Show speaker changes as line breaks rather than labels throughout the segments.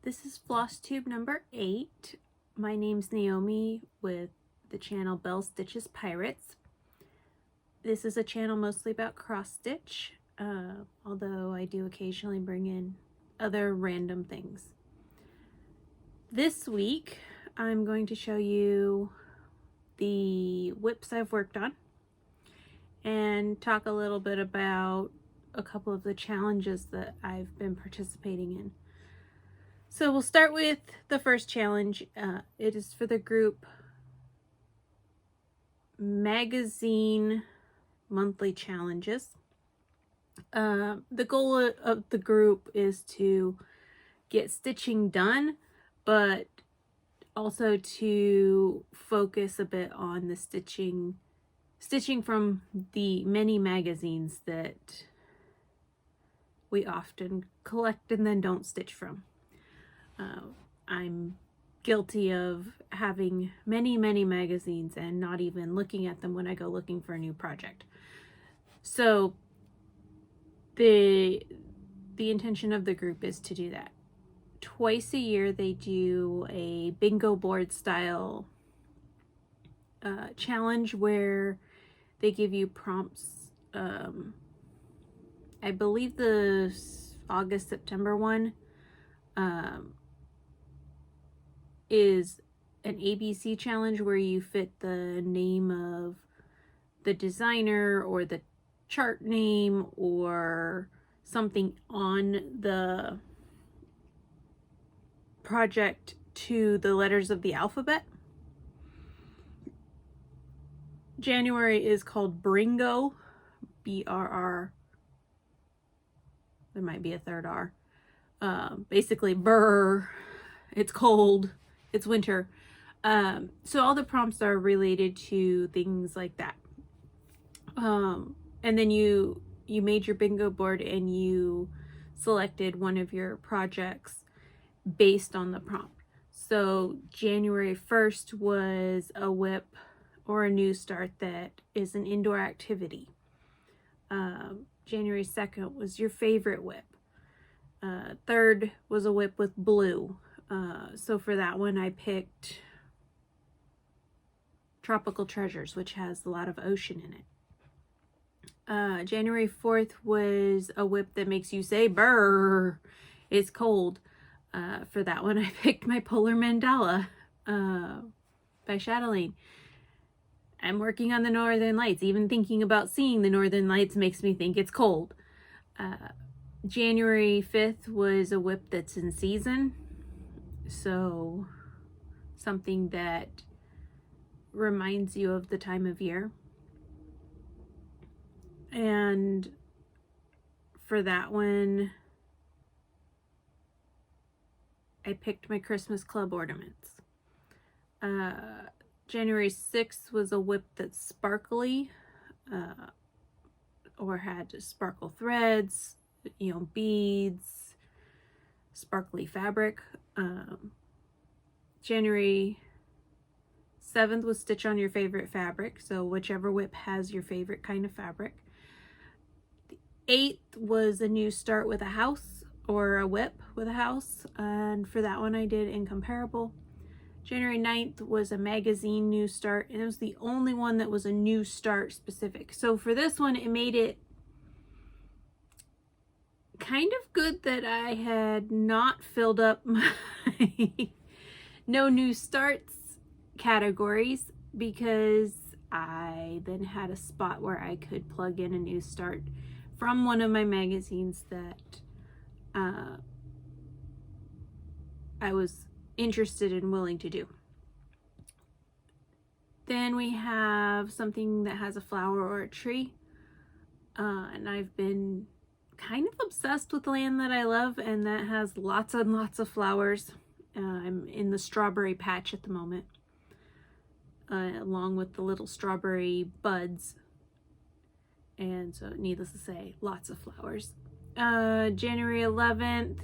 This is Flosstube number 8. My name's Naomi with the channel Belle Stitches Pirates. This is a channel mostly about cross stitch, although I do occasionally bring in other random things. This week I'm going to show you the whips I've worked on and talk a little bit about a couple of the challenges that I've been participating in. So we'll start with the first challenge. It is for the group Magazine Monthly Challenges. The goal of the group is to get stitching done, but also to focus a bit on the stitching from the many magazines that we often collect and then don't stitch from. I'm guilty of having many magazines and not even looking at them when I go looking for a new project. So the intention of the group is to do that. Twice a year they do a bingo board style challenge where they give you prompts. I believe the August-September one is an ABC challenge where you fit the name of the designer or the chart name or something on the project to the letters of the alphabet. January is called Bringo, B-R-R. There might be a third R. Basically, brr, it's cold, it's winter. So all the prompts are related to things like that. And then you made your bingo board and you selected one of your projects based on the prompt. So January 1st was a whip or a new start that is an indoor activity. January 2nd was your favorite whip. 3rd was a whip with blue. So for that one I picked Tropical Treasures, which has a lot of ocean in it. January 4th was a whip that makes you say brr, it's cold. For that one I picked my Polar Mandala by Chatelaine. I'm working on the Northern Lights. Even thinking about seeing the Northern Lights makes me think it's cold. January 5th was a whip that's in season. So something that reminds you of the time of year. And for that one, I picked my Christmas Club ornaments. January 6th was a whip that's sparkly, or had sparkle threads, beads, sparkly fabric. January 7th was stitch on your favorite fabric, so whichever whip has your favorite kind of fabric. The 8th was a new start with a house, or a whip with a house, and for that one I did Incomparable. January 9th was a magazine new start, and it was the only one that was a new start specific. So for this one, it made it kind of good that I had not filled up my no new starts categories, because I then had a spot where I could plug in a new start from one of my magazines that I was interested and willing to do. Then we have something that has a flower or a tree, and I've been kind of obsessed with land that I love and that has lots and lots of flowers. I'm in the strawberry patch at the moment, along with the little strawberry buds, and so needless to say, lots of flowers. January 11th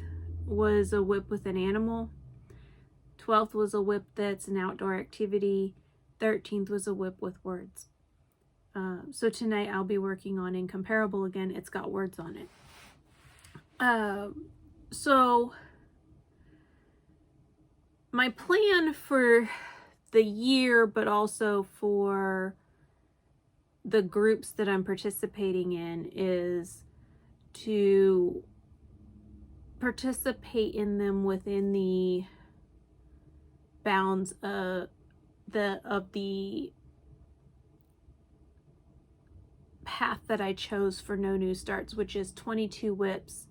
was a whip with an animal. 12th was a whip that's an outdoor activity. 13th was a whip with words. So tonight I'll be working on Incomparable again. It's got words on it. So my plan for the year, but also for the groups that I'm participating in, is to participate in them within the bounds of the path that I chose for No New Starts, which is 22 whips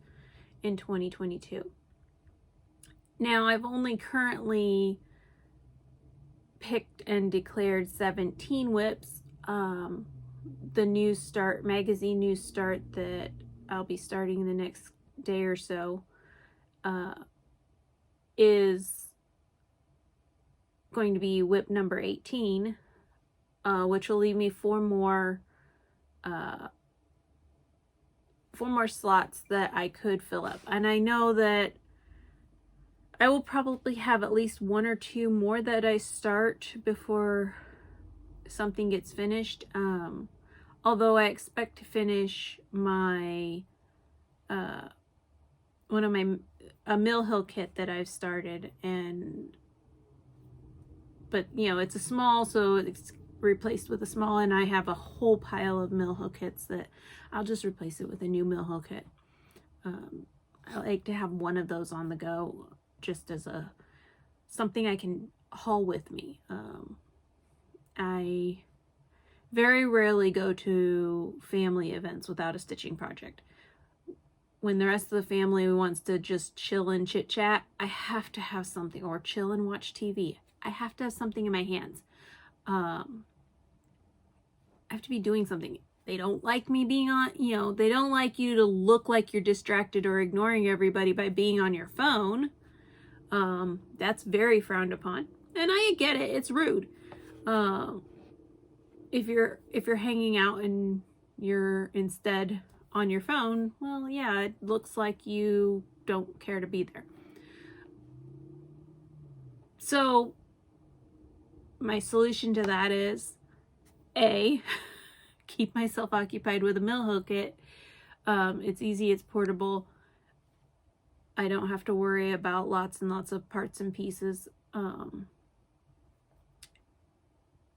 in 2022. Now, I've only currently picked and declared 17 whips. The New Start magazine New Start that I'll be starting in the next day or so is going to be whip number 18, which will leave me four more slots that I could fill up. And I know that I will probably have at least one or two more that I start before something gets finished. Although I expect to finish my one of my Mill Hill kit that I've started, but you know, it's a small, so it's replaced with a small, and I have a whole pile of Mill Hill kits that I'll just replace it with a new Mill Hill kit. I like to have one of those on the go, just as something I can haul with me. I very rarely go to family events without a stitching project. When the rest of the family wants to just chill and chit chat, I have to have something, or chill and watch TV. I have to have something in my hands. I have to be doing something. They don't like me being on, they don't like you to look like you're distracted or ignoring everybody by being on your phone. That's very frowned upon. And I get it. It's rude. If you're hanging out and you're instead on your phone, well, yeah, it looks like you don't care to be there. So my solution to that is A, keep myself occupied with a Mill Hill kit. It's easy, it's portable. I don't have to worry about lots and lots of parts and pieces.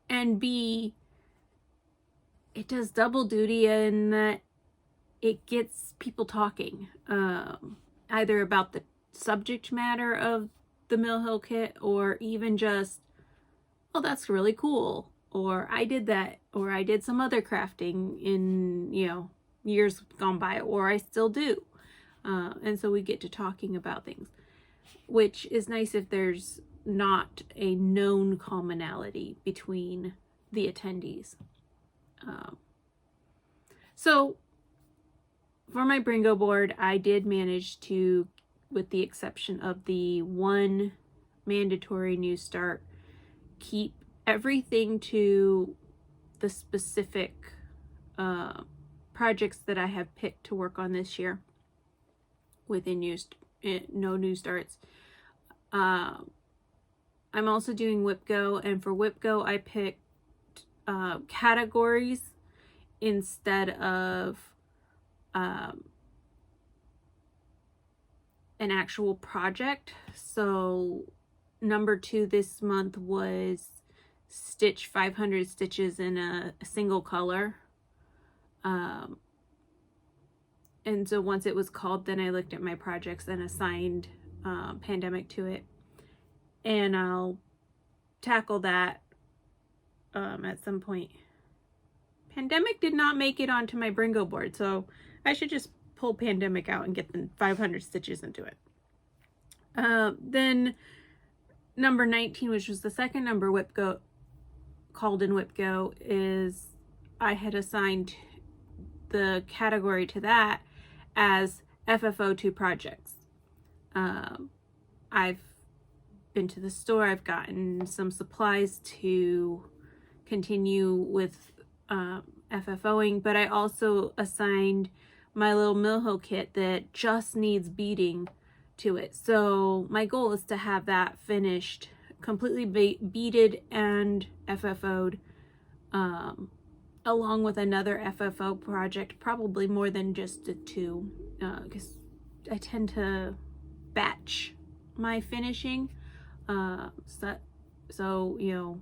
And B, it does double duty in that it gets people talking, either about the subject matter of the Mill Hill kit, or even just, oh, that's really cool, or I did that, or I did some other crafting in, years gone by, or I still do. And so we get to talking about things, which is nice if there's not a known commonality between the attendees. So for my Bringo board, I did manage to, with the exception of the one mandatory New Start, keep everything to the specific projects that I have picked to work on this year within No New Starts. I'm also doing WhipGo, and for WhipGo I picked categories instead of an actual project. So number 2 this month was stitch 500 stitches in a single color. And so once it was called, then I looked at my projects and assigned Pandemic to it. And I'll tackle that at some point. Pandemic did not make it onto my Bringo board, so I should just pull Pandemic out and get the 500 stitches into it. Then number 19, which was the second number WhipGo called in WhipGo, is I had assigned the category to that as FFO2 projects. I've been to the store, I've gotten some supplies to continue with FFOing, but I also assigned my little Mill Hill kit that just needs beading to it. So my goal is to have that finished, completely beaded and FFO'd, along with another FFO project, probably more than just the 2, because I tend to batch my finishing. So, you know,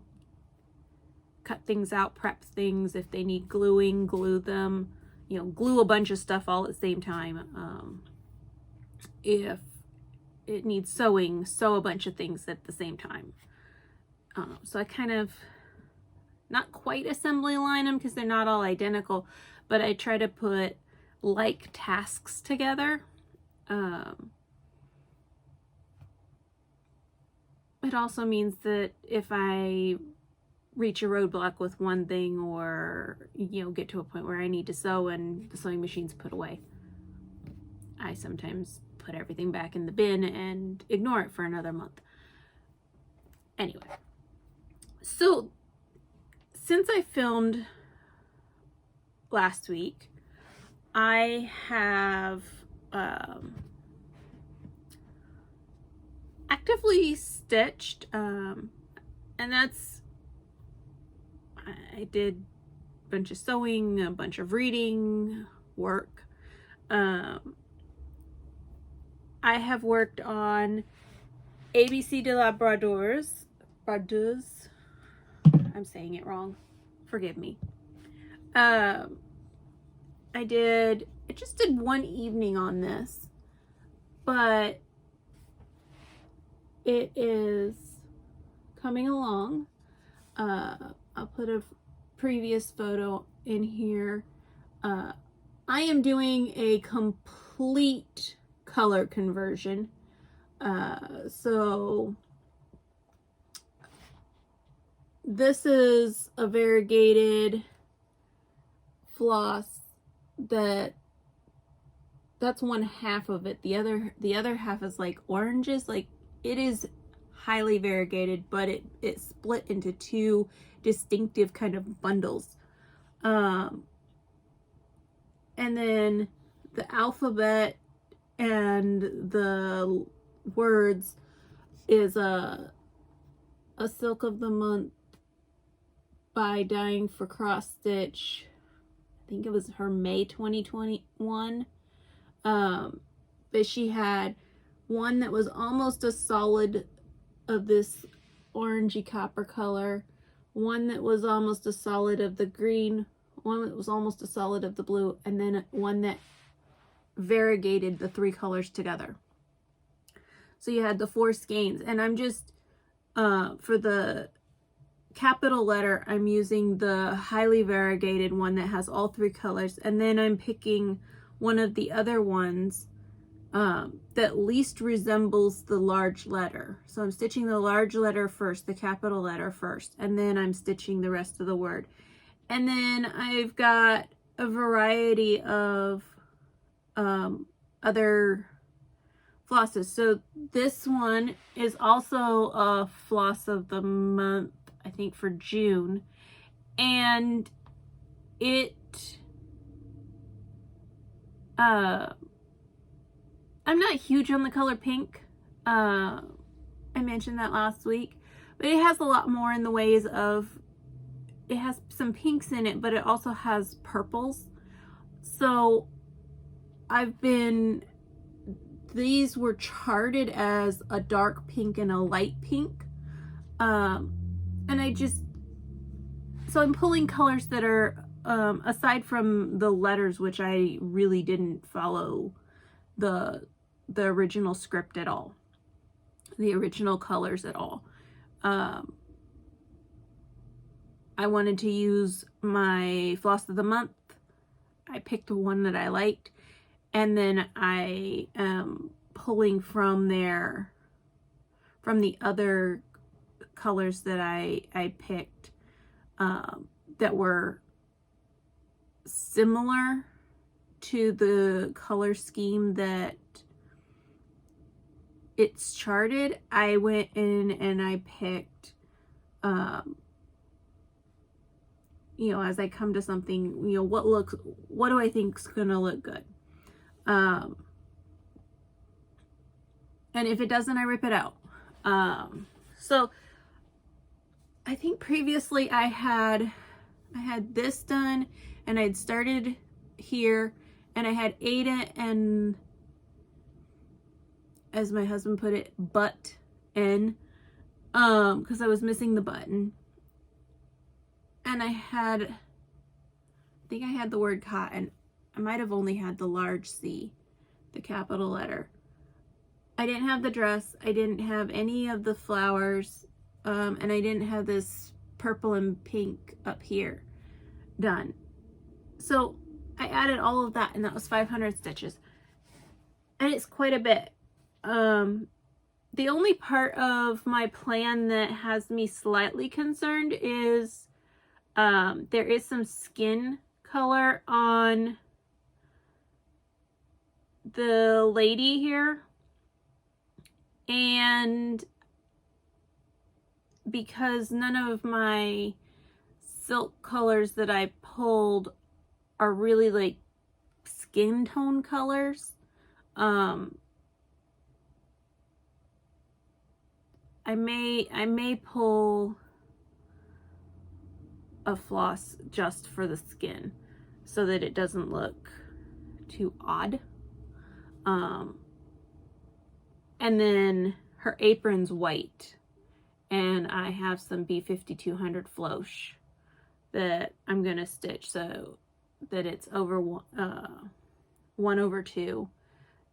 cut things out, prep things. If they need gluing, glue them. You know, glue a bunch of stuff all at the same time. If it needs sewing, sew a bunch of things at the same time. So I kind of, not quite assembly line them because they're not all identical, but I try to put like tasks together. It also means that if I reach a roadblock with one thing, or, you know, get to a point where I need to sew and the sewing machine's put away, I sometimes put everything back in the bin and ignore it for another month. Anyway, so since I filmed last week, I have actively stitched, and that's, I did a bunch of sewing, a bunch of reading work. I have worked on ABC de la Brodeuse. I'm saying it wrong. Forgive me. I just did one evening on this, but it is coming along. I'll put a previous photo in here. I am doing a complete color conversion. So this is a variegated floss that's one half of it. The other half is like oranges. Like, it is highly variegated, but it split into two distinctive kind of bundles. And then the alphabet and the words is a Silk of the Month by Dying for Cross Stitch. I think it was her May 2021. But she had one that was almost a solid of this orangey copper color, one that was almost a solid of the green, one that was almost a solid of the blue, and then one that variegated the three colors together. So you had the four skeins, and I'm just, for the capital letter, I'm using the highly variegated one that has all three colors, and then I'm picking one of the other ones that least resembles the large letter. So I'm stitching the large letter first, the capital letter first, and then I'm stitching the rest of the word. And then I've got a variety of other flosses. So this one is also a floss of the month, I think for June, and I'm not huge on the color pink. I mentioned that last week, but it has a lot more in the ways of, it has some pinks in it, but it also has purples. So these were charted as a dark pink and a light pink. And so I'm pulling colors that are, aside from the letters, which I really didn't follow the original script at all, the original colors at all. I wanted to use my floss of the month. I picked the one that I liked, and then I am pulling from there, from the other colors that I picked, that were similar to the color scheme that it's charted. I went in and I picked, you know, as I come to something, you know, what do I think is gonna look good? And if it doesn't, I rip it out. So I think previously I had this done, and I'd started here, and I had Ada and, as my husband put it, butt in. because I was missing the button. And I think I had the word cotton. I might have only had the large C, the capital letter. I didn't have the dress. I didn't have any of the flowers. And I didn't have this purple and pink up here done. So I added all of that, and that was 500 stitches. And it's quite a bit. The only part of my plan that has me slightly concerned is there is some skin color on the lady here, and because none of my silk colors that I pulled are really like skin tone colors, I may pull a floss just for the skin so that it doesn't look too odd. And then her apron's white, and I have some B5200 floche that I'm gonna stitch so that it's over 1/2,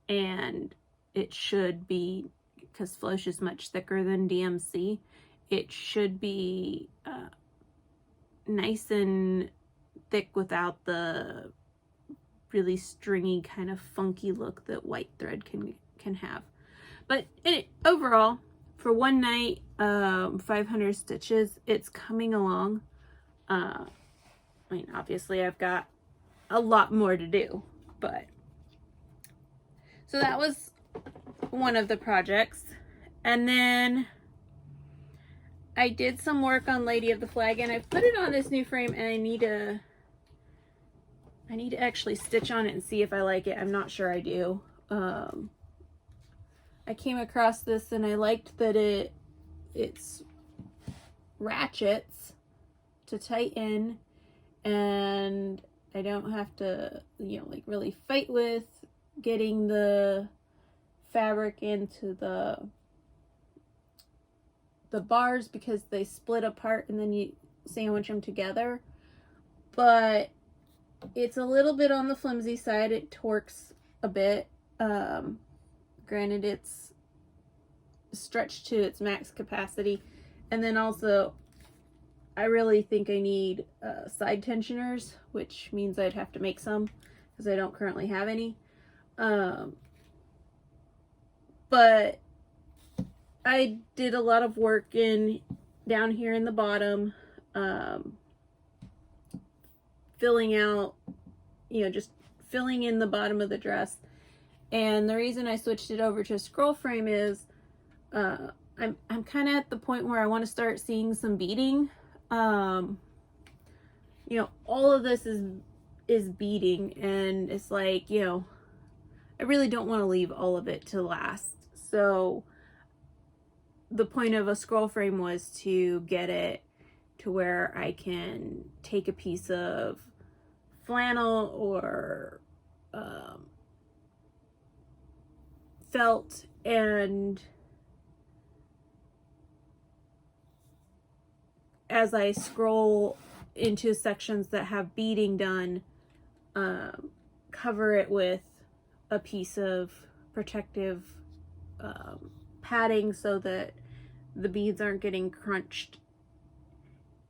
and it should be, because floche is much thicker than DMC, it should be nice and thick without the really stringy kind of funky look that white thread can have. But overall, for one night, 500 stitches, it's coming along. I mean, obviously I've got a lot more to do, but so that was one of the projects. And then I did some work on Lady of the Flag, and I've put it on this new frame, and I need to actually stitch on it and see if I like it. I'm not sure I do. I came across this and I liked that it's ratchets to tighten, and I don't have to, you know, like really fight with getting the fabric into the bars because they split apart and then you sandwich them together. But it's a little bit on the flimsy side. It torques a bit. Granted, it's stretched to its max capacity. And then also, I really think I need side tensioners, which means I'd have to make some because I don't currently have any. But I did a lot of work down here in the bottom, filling out, you know, just filling in the bottom of the dress. And the reason I switched it over to a scroll frame is I'm kind of at the point where I want to start seeing some beading. You know, all of this is beading, and it's like, you know, I really don't want to leave all of it to last. So the point of a scroll frame was to get it to where I can take a piece of flannel or felt, and as I scroll into sections that have beading done, cover it with a piece of protective padding so that the beads aren't getting crunched,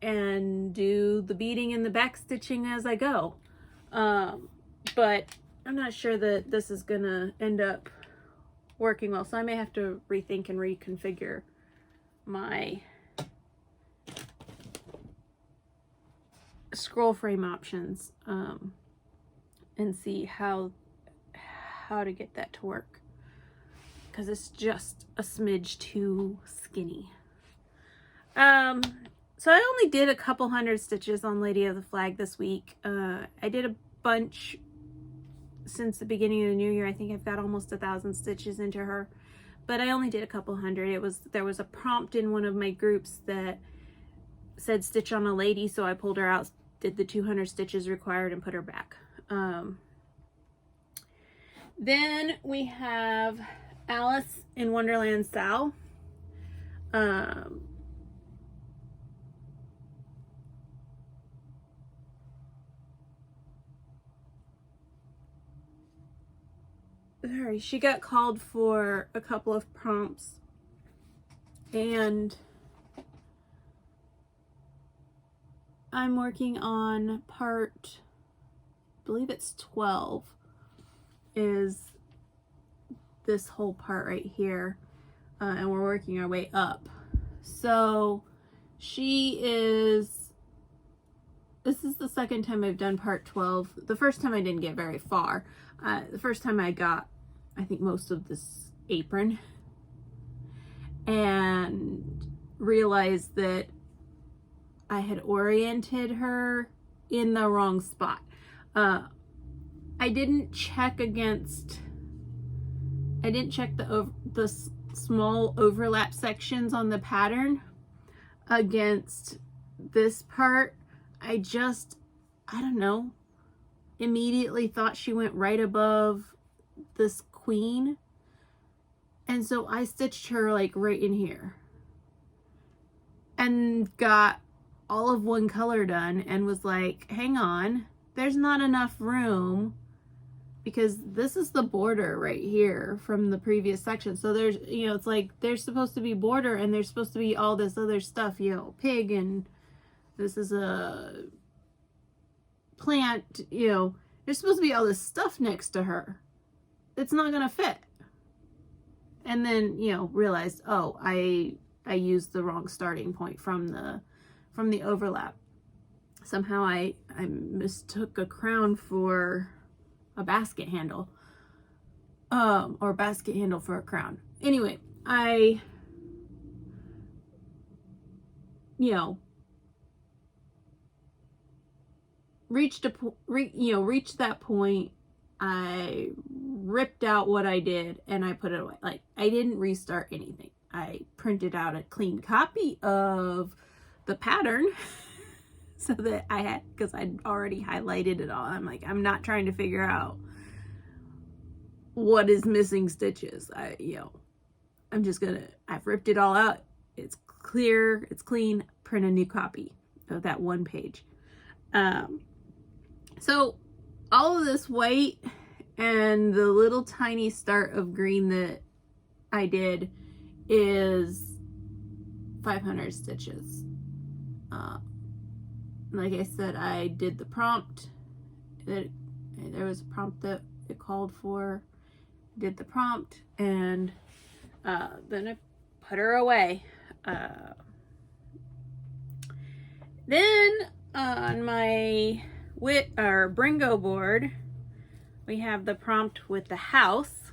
and do the beading and the back stitching as I go. But I'm not sure that this is gonna end up working well, so I may have to rethink and reconfigure my scroll frame options and see how to get that to work, because it's just a smidge too skinny. So I only did a couple hundred stitches on Lady of the Flag this week. I did a bunch since the beginning of the new year. I think I've got almost 1,000 stitches into her, but I only did a couple hundred. There was a prompt in one of my groups that said stitch on a lady, so I pulled her out, did the 200 stitches required, and put her back. Then we have Alice in Wonderland Sal. Sorry, she got called for a couple of prompts, and I'm working on part, I believe it's 12, is this whole part right here, and we're working our way up. So this is the second time I've done part 12. The first time I didn't get very far. The first time I got, I think, most of this apron, and realized that I had oriented her in the wrong spot. I didn't check the small overlap sections on the pattern against this part. I don't know, immediately thought she went right above this queen, and so I stitched her like right in here and got all of one color done, and was like, hang on, there's not enough room, because this is the border right here from the previous section. So there's, you know, it's like there's supposed to be border, and there's supposed to be all this other stuff, you know, pig, and this is a plant, you know, there's supposed to be all this stuff next to her. It's not gonna fit. And then, you know, realized, oh, I used the wrong starting point from the overlap. Somehow I mistook a crown for a basket handle, or a basket handle for a crown. Anyway, I, you know, reached that point. I ripped out what I did and I put it away. Like, I didn't restart anything. I printed out a clean copy of the pattern so that I had, because I'd already highlighted it all. I'm like, I'm not trying to figure out what is missing stitches. I'm just gonna, I've ripped it all out. It's clear, it's clean, print a new copy of that one page. So all of this white and the little tiny start of green that I did is 500 stitches. Like I said, I did the prompt. There was a prompt that it called for. Did the prompt, and then I put her away. Then on my Bringo board, we have the prompt with the house,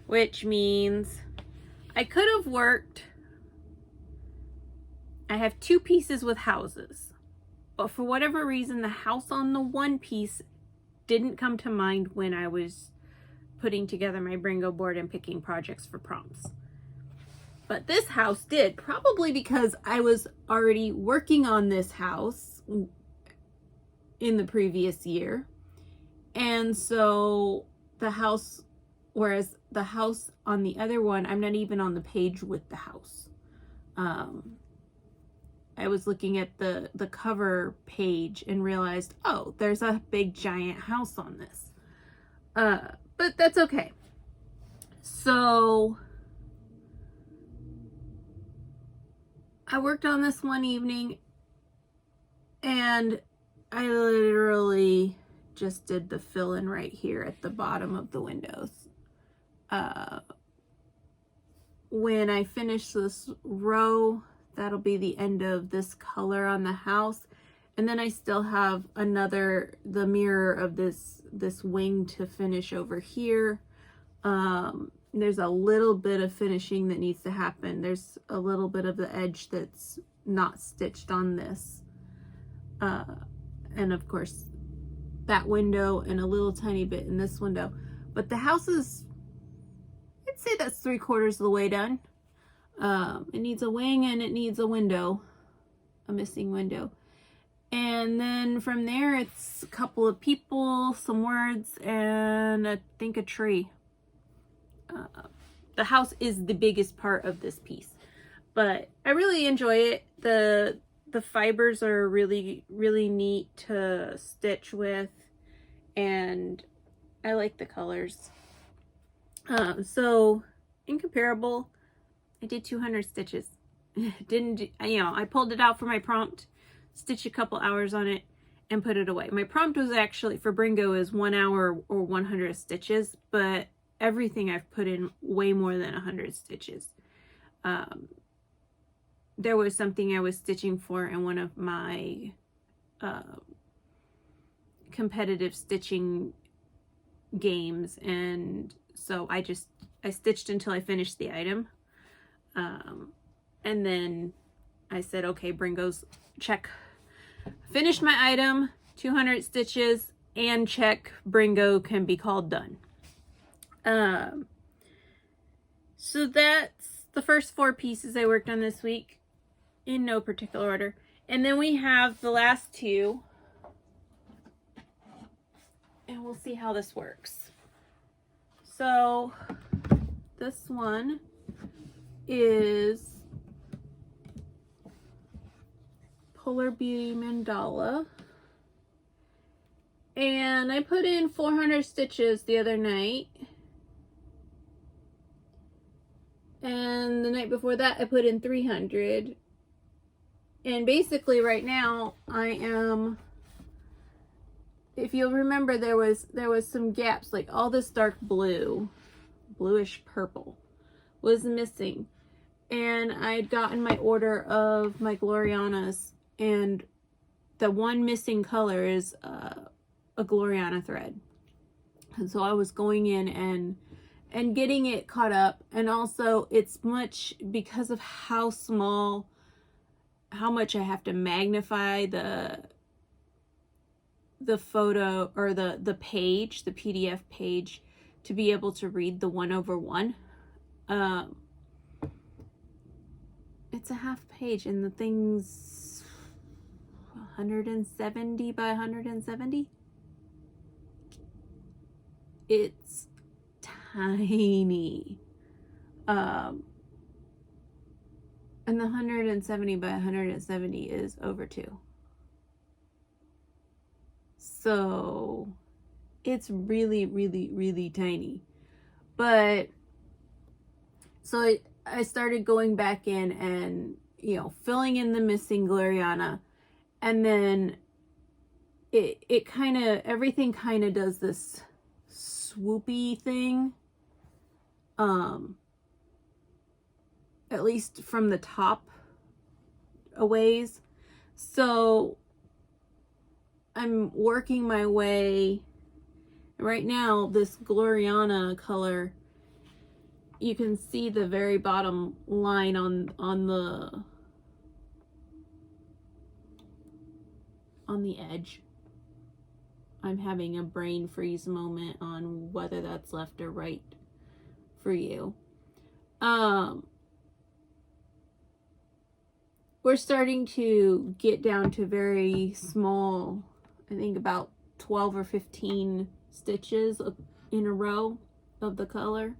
which means I could have worked, I have two pieces with houses, but for whatever reason, the house on the one piece didn't come to mind when I was putting together my Bringo board and picking projects for prompts. But this house did, probably because I was already working on this house in the previous year. And so the house, whereas the house on the other one, I'm not even on the page with the house. I was looking at the cover page and realized, oh, there's a big giant house on this. But that's okay. So I worked on this one evening, and I literally just did the fill-in right here at the bottom of the windows. When I finish this row, that'll be the end of this color on the house. And then I still have the mirror of this wing to finish over here. There's a little bit of finishing that needs to happen. There's a little bit of the edge that's not stitched on this. And of course, that window and a little tiny bit in this window. But the house is, I'd say that's 3/4 of the way done. It needs a wing and it needs a window, a missing window. And then from there, it's a couple of people, some words, and I think a tree. The house is the biggest part of this piece. but I really enjoy it. The fibers are really, really neat to stitch with, and I like the colors. So Incomparable, I did 200 stitches. I pulled it out for my prompt, stitched a couple hours on it, and put it away. My prompt was actually for Bringo is 1 hour or 100 stitches, but everything I've put in way more than 100 stitches. There was something I was stitching for in one of my competitive stitching games, and so I stitched until I finished the item, and then I said, okay, Bringo's, check, finished my item, 200 stitches, and check, Bringo can be called done. So that's the first 4 pieces I worked on this week in no particular order, and then we have the last 2, and we'll see how this works. So this one is Polar Beauty Mandala, and I put in 400 stitches the other night, and the night before that I put in 300, and basically right now I am, if you'll remember, there was some gaps, like all this dark blue, bluish purple was missing, and I'd gotten my order of my Glorianas, and the one missing color is a Gloriana thread, and so I was going in and getting it caught up, and also it's much, because of how small, how much I have to magnify the photo, or the page, the PDF page, to be able to read the 1/1. It's a half page, and the thing's 170 by 170. It's tiny. And the 170 by 170 is over 2. So it's really, really, really tiny. But so I started going back in and, filling in the missing Gloriana, and then it kind of, everything kind of does this swoopy thing, at least from the top a ways. So I'm working my way right now. This Gloriana color, you can see the very bottom line on the edge. I'm having a brain freeze moment on whether that's left or right for you. We're starting to get down to very small, I think about 12 or 15 stitches in a row of the color.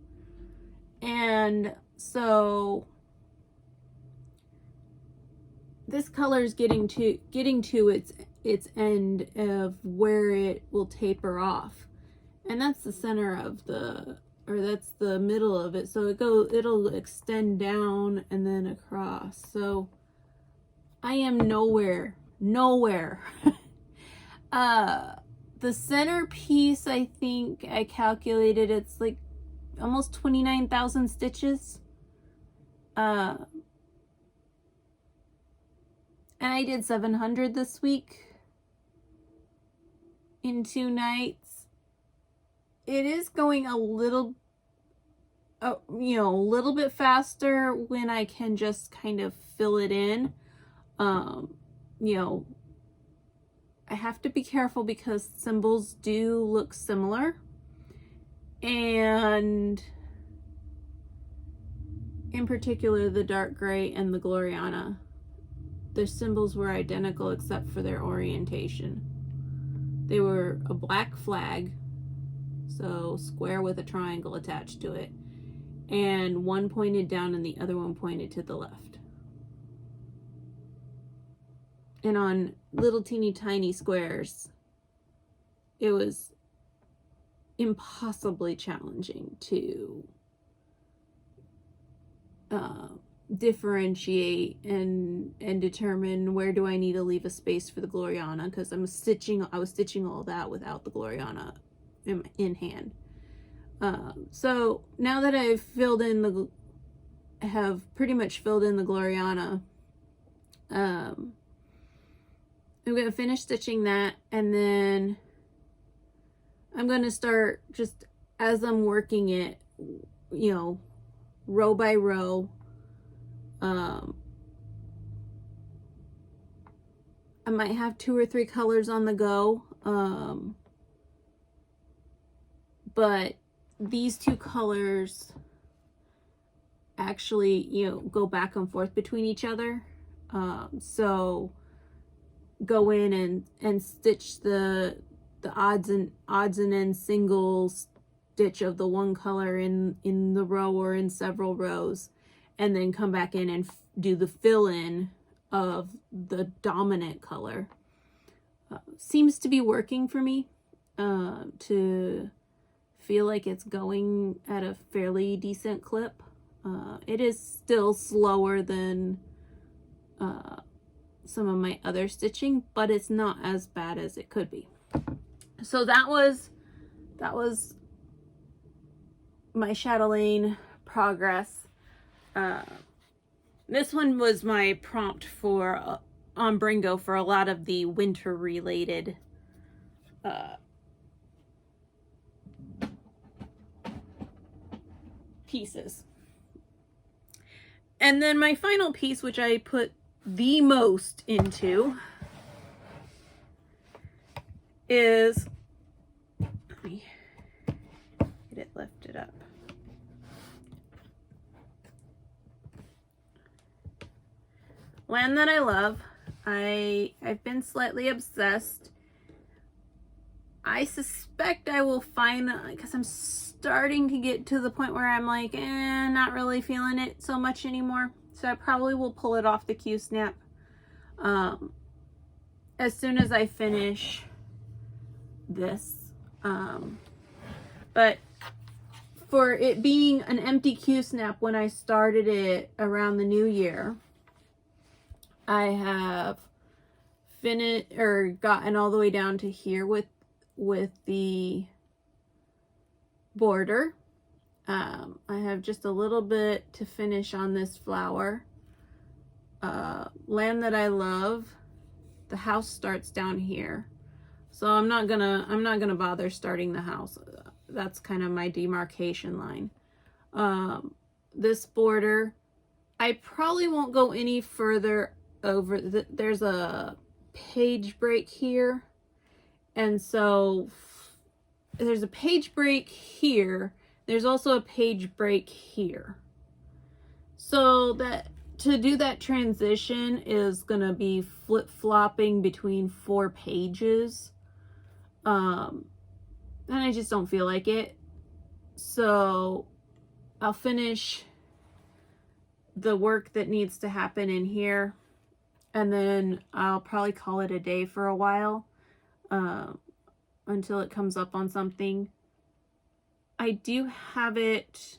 And so this color is getting to its end of where it will taper off, and that's the center of that's the middle of it. So it'll extend down and then across. So I am nowhere. The center piece, I think I calculated, it's like almost 29,000 stitches. And I did 700 this week in 2 nights. It is going a little bit faster when I can just kind of fill it in. I have to be careful because symbols do look similar, and in particular the dark gray and the Gloriana, their symbols were identical except for their orientation. They were a black flag, so square with a triangle attached to it, and one pointed down and the other one pointed to the left. and on little teeny tiny squares, it was impossibly challenging to differentiate and determine where do I need to leave a space for the Gloriana, because I was stitching all that without the Gloriana in hand. So now that I've pretty much filled in the Gloriana, I'm gonna finish stitching that, and then I'm gonna start, just as I'm working it, you know, row by row. I might have 2 or 3 colors on the go, but these 2 colors actually, you know, go back and forth between each other. So go in and stitch the odds and ends single stitch of the one color in the row or in several rows, and then come back in and do the fill-in of the dominant color. Seems to be working for me, to feel like it's going at a fairly decent clip. It is still slower than some of my other stitching, but it's not as bad as it could be. So that was my Chatelaine progress. This one was my prompt for on Bringo for a lot of the winter related pieces. And then my final piece, which I put the most into, is, let me get it lifted up. Land That I Love. I've been slightly obsessed. I suspect I will find, because I'm starting to get to the point where I'm like, not really feeling it so much anymore. So I probably will pull it off the Q-snap as soon as I finish this. But for it being an empty Q-snap when I started it around the new year, I have finished or gotten all the way down to here with the border. I have just a little bit to finish on this flower. Land That I Love, the house starts down here, so I'm not gonna bother starting the house. That's kind of my demarcation line. This border, I probably won't go any further over. There's a page break here, and so there's a page break here. There's also a page break here. So that to do that transition is gonna be flip-flopping between 4 pages. And I just don't feel like it. So I'll finish the work that needs to happen in here, and then I'll probably call it a day for a while, until it comes up on something. I do have it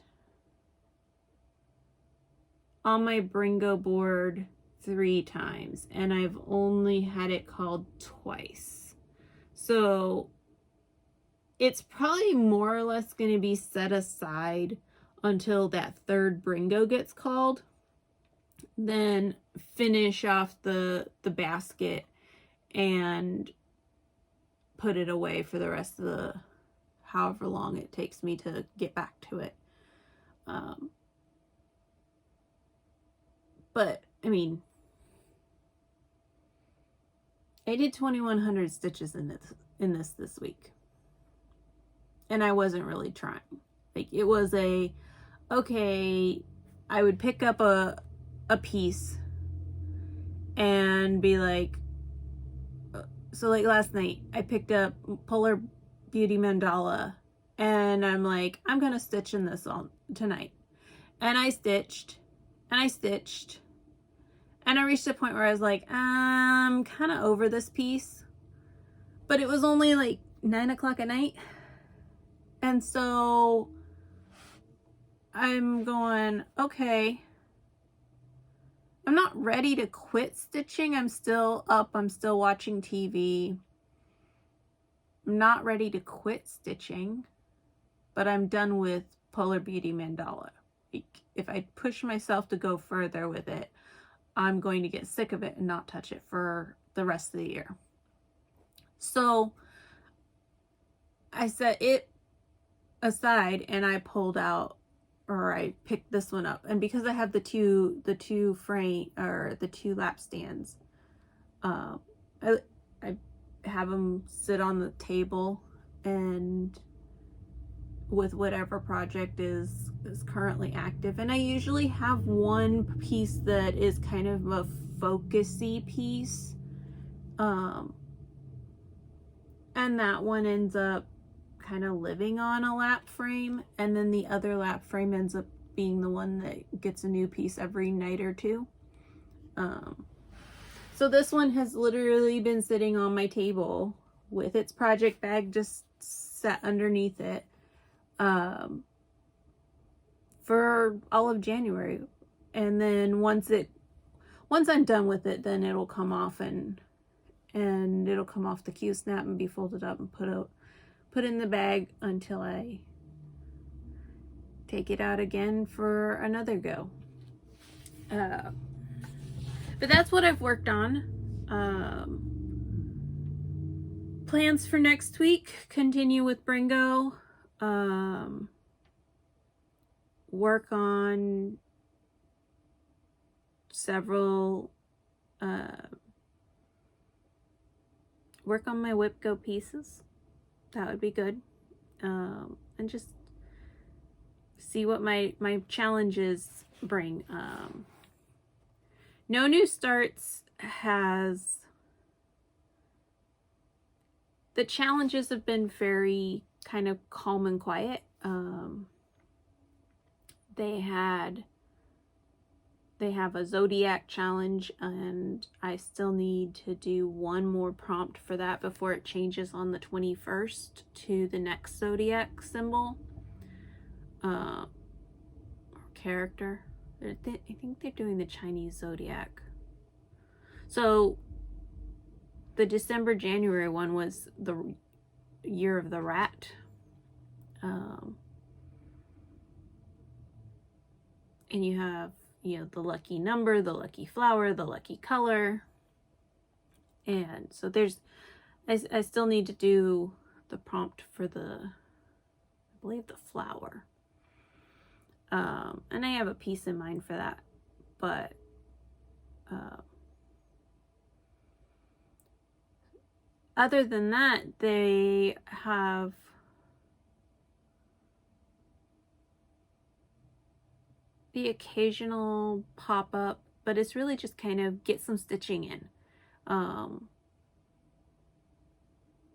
on my Bringo board 3 times, and I've only had it called twice. So it's probably more or less going to be set aside until that 3rd Bringo gets called. Then finish off the basket and put it away for the rest of the however long it takes me to get back to it. But I mean, I did 2,100 stitches in this week, and I wasn't really trying. Like, it was okay, I would pick up a piece and be like, so like last night I picked up Polar Beauty Mandala, and I'm like, I'm gonna stitch in this all tonight. And I stitched, and And I reached a point where I was like, I'm kind of over this piece. But it was only like 9 o'clock at night. And so I'm going, okay, I'm not ready to quit stitching. I'm still up. I'm still watching TV. I'm not ready to quit stitching, but I'm done with Polar Beauty Mandala. If I push myself to go further with it, I'm going to get sick of it and not touch it for the rest of the year. So I set it aside and I pulled out, or I picked this one up. And because I have the two frame, or the two lap stands, I have them sit on the table and with whatever project is currently active. And I usually have one piece that is kind of a focusy piece. And that one ends up kind of living on a lap frame, and then the other lap frame ends up being the one that gets a new piece every night or two. So this one has literally been sitting on my table with its project bag just set underneath it for all of January. And then once I'm done with it, then it'll come off and it'll come off the Q-snap and be folded up and put in the bag until I take it out again for another go. But that's what I've worked on. Plans for next week: continue with Bringo, work on several work on my Whip Go pieces. That would be good. And just see what my challenges bring. No New Starts has... The challenges have been very kind of calm and quiet. They have a Zodiac challenge, and I still need to do one more prompt for that before it changes on the 21st to the next Zodiac symbol. Or character. I think they're doing the Chinese Zodiac. So the December-January one was the Year of the Rat. And you have, the lucky number, the lucky flower, the lucky color. And so I still need to do the prompt for I believe the flower. And I have a piece in mind for that, but other than that, they have the occasional pop-up, but it's really just kind of get some stitching in.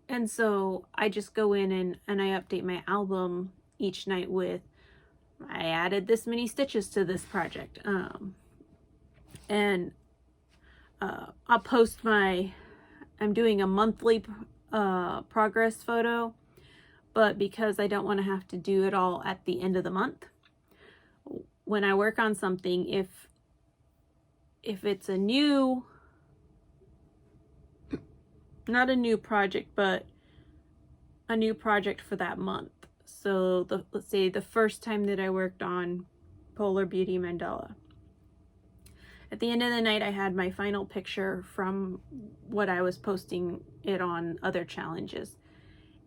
And so I just go in and I update my album each night with, I added this many stitches to this project. And I'll post I'm doing a monthly progress photo, but because I don't want to have to do it all at the end of the month, when I work on something, if it's a new, not a new project, but a new project for that month. So let's say the first time that I worked on Polar Beauty Mandala, at the end of the night, I had my final picture from what I was posting it on other challenges.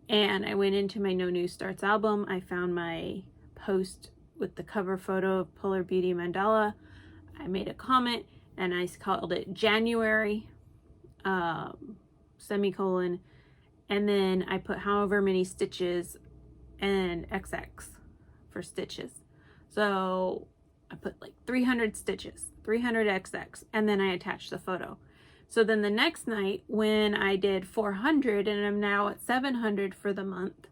And I went into my No New Starts album. I found my post with the cover photo of Polar Beauty Mandala. I made a comment and I called it January, semicolon. And then I put however many stitches and XX for stitches. So I put like 300 stitches, 300 XX, and then I attached the photo. So then the next night when I did 400 and I'm now at 700 for the month,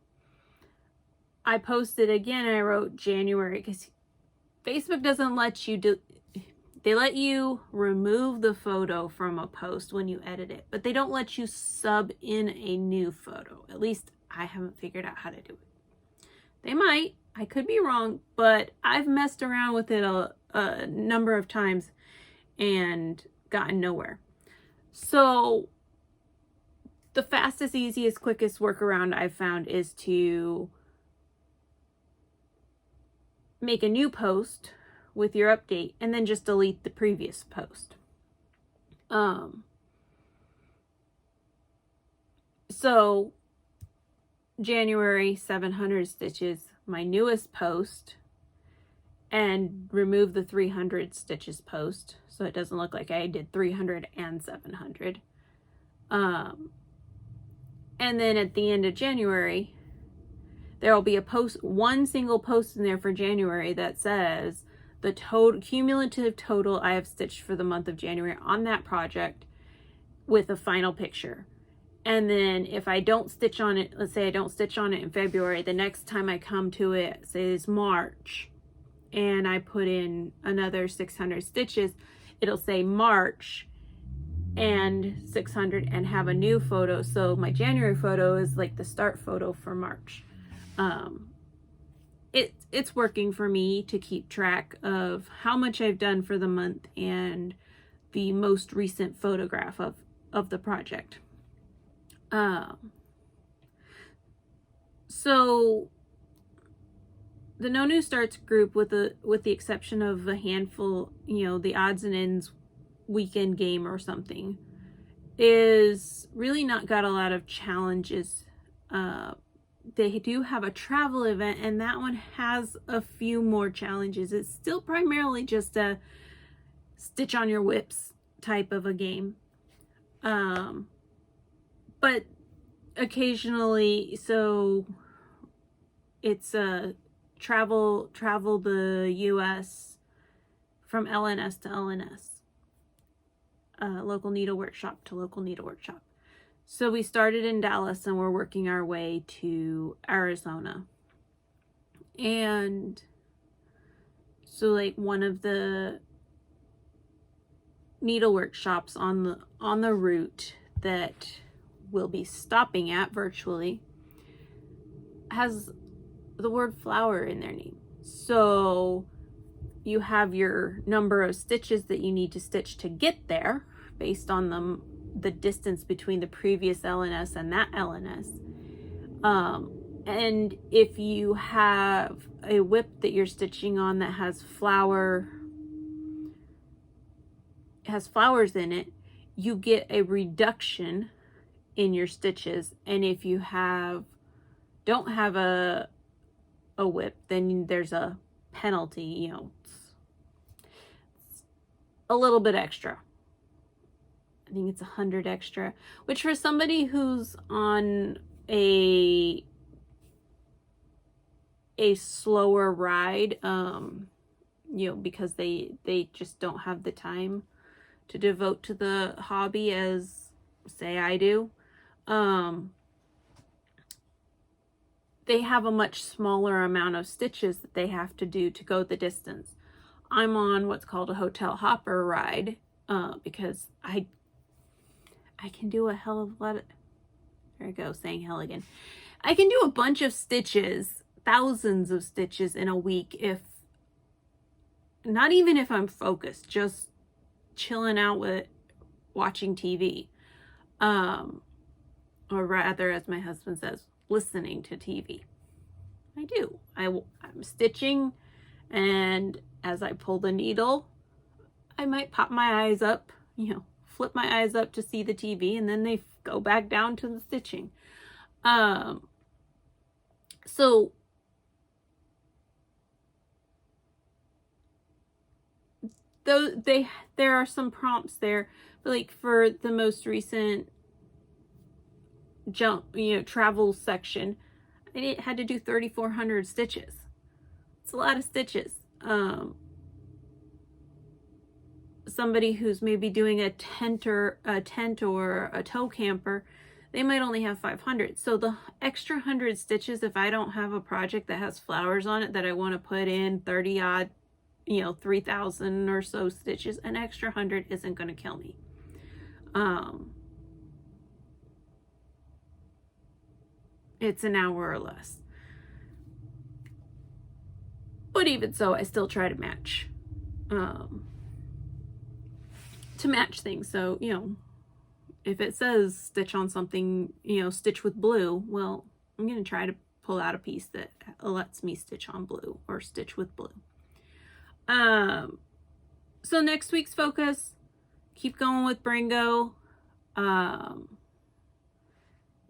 I posted again. I wrote January because Facebook doesn't let you They let you remove the photo from a post when you edit it, but they don't let you sub in a new photo. At least I haven't figured out how to do it. They might. I could be wrong, but I've messed around with it a number of times and gotten nowhere. So the fastest, easiest, quickest workaround I've found is to make a new post with your update and then just delete the previous post. So January 700 stitches, my newest post, and remove the 300 stitches post so it doesn't look like I did 300 and 700. And then at the end of January, there will be a post, one single post in there for January that says the total cumulative total I have stitched for the month of January on that project with a final picture. And then if I don't stitch on it, let's say I don't stitch on it in February, the next time I come to it, say it's March, and I put in another 600 stitches, it'll say March and 600 and have a new photo. So my January photo is like the start photo for March. It's working for me to keep track of how much I've done for the month and the most recent photograph of the project. So the No New Starts group, with the exception of a handful, the odds and ends weekend game or something, is really not got a lot of challenges. They do have a travel event, and that one has a few more challenges. It's still primarily just a stitch on your whips type of a game. But occasionally, so it's a travel the US from LNS to LNS, local needle workshop to local needle workshop. So we started in Dallas and we're working our way to Arizona. And so like one of the needle workshops on the route that we'll be stopping at virtually has the word flower in their name. So you have your number of stitches that you need to stitch to get there based on the distance between the previous LNS and that LNS. And if you have a whip that you're stitching on that has flowers in it, you get a reduction in your stitches. And if you don't have a whip, then there's a penalty, it's a little bit extra. I think it's 100 extra, which for somebody who's on a slower ride, because they just don't have the time to devote to the hobby as, say, I do. They have a much smaller amount of stitches that they have to do to go the distance. I'm on what's called a hotel hopper ride, because I can do a hell of a lot of, there I go, saying hell again. I can do a bunch of stitches, thousands of stitches in a week, not even if I'm focused, just chilling out with watching TV. Or rather, as my husband says, listening to TV. I do. I'm stitching, and as I pull the needle, I might pop my eyes up, flip my eyes up to see the TV, and then they go back down to the stitching. So though there are some prompts there, but like for the most recent travel section, I had to do 3,400 stitches. It's a lot of stitches. Somebody who's maybe doing a tent or a tow camper, they might only have 500. So the extra 100 stitches, if I don't have a project that has flowers on it that I want to put in 30 odd you know, 3,000 or so stitches. An extra 100 isn't going to kill me. It's an hour or less. But even so, I still try to match things. So, you know, if it says stitch on something, you know, stitch with blue, well, I'm going to try to pull out a piece that lets me stitch on blue or stitch with blue. So next week's focus, keep going with Bringo.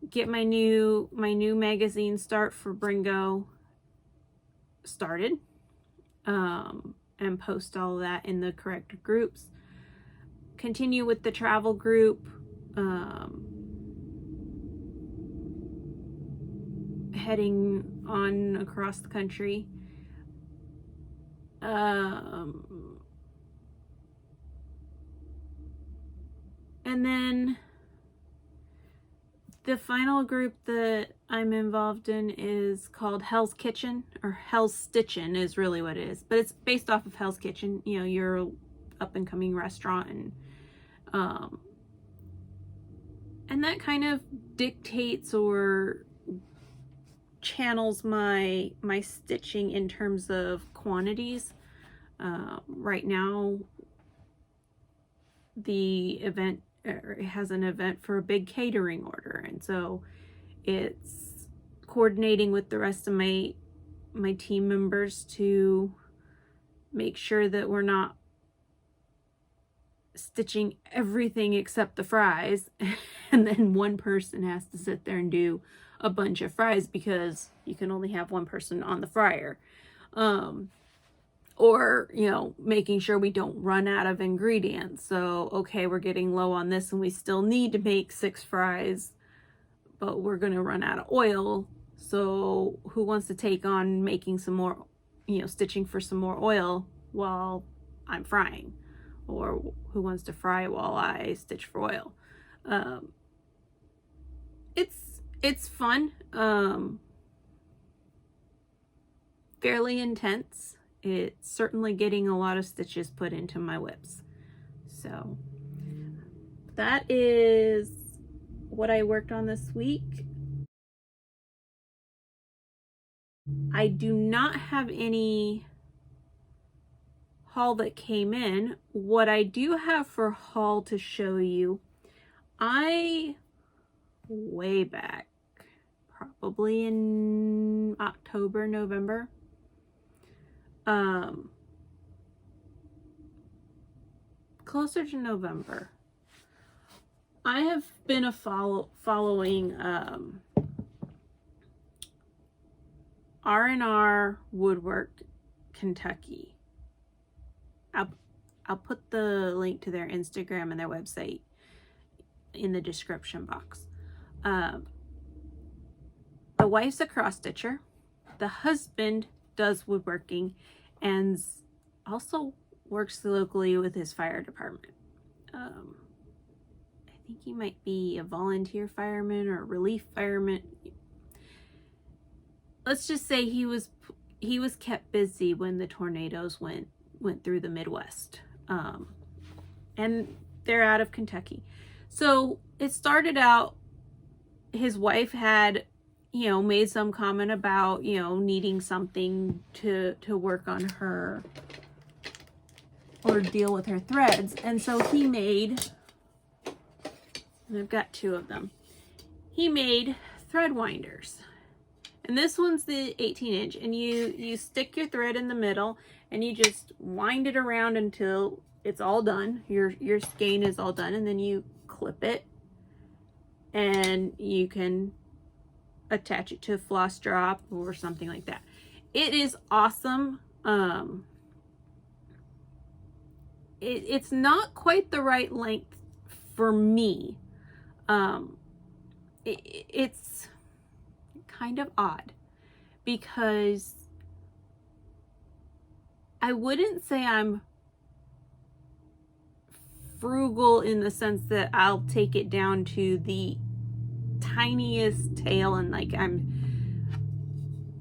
Get my new magazine start for Bringo started, and post all that in the correct groups. Continue with the travel group, heading on across the country. And then the final group that I'm involved in is called Hell's Kitchen, or Hell's Stitchin' is really what it is. But it's based off of Hell's Kitchen. You know, you're an up-and-coming restaurant, and that kind of dictates or channels my stitching in terms of quantities. Right now, the event has an event for a big catering order, and so it's coordinating with the rest of my team members to make sure that we're not stitching everything except the fries, and then one person has to sit there and do a bunch of fries because you can only have one person on the fryer. Or, you know, making sure we don't run out of ingredients. So, okay, we're getting low on this and we still need to make 6 fries, but we're going to run out of oil. So who wants to take on making some more, you know, stitching for some more oil while I'm frying? Or who wants to fry while I stitch for oil? It's fun. Fairly intense. It's certainly getting a lot of stitches put into my whips. So that is what I worked on this week. I do not have any haul that came in. What I do have for haul to show you, way back, probably in October, November, closer to November, I have been following RNR Woodwork Kentucky. I'll put the link to their Instagram and their website in the description box. The wife's a cross stitcher. The husband does woodworking and also works locally with his fire department. I think he might be a volunteer fireman or a relief fireman. Let's just say he was kept busy when the tornadoes went through the Midwest. And they're out of Kentucky. So it started out, his wife had, you know, made some comment about, you know, needing something to work on her or deal with her threads. And so he made, and I've got 2 of them, he made thread winders. And this one's the 18-inch, and you stick your thread in the middle and you just wind it around until it's all done. Your skein is all done, and then you clip it and you can attach it to a floss drop or something like that. It is awesome. It's not quite the right length for me. It's kind of odd because I wouldn't say I'm frugal in the sense that I'll take it down to the tiniest tail and like I'm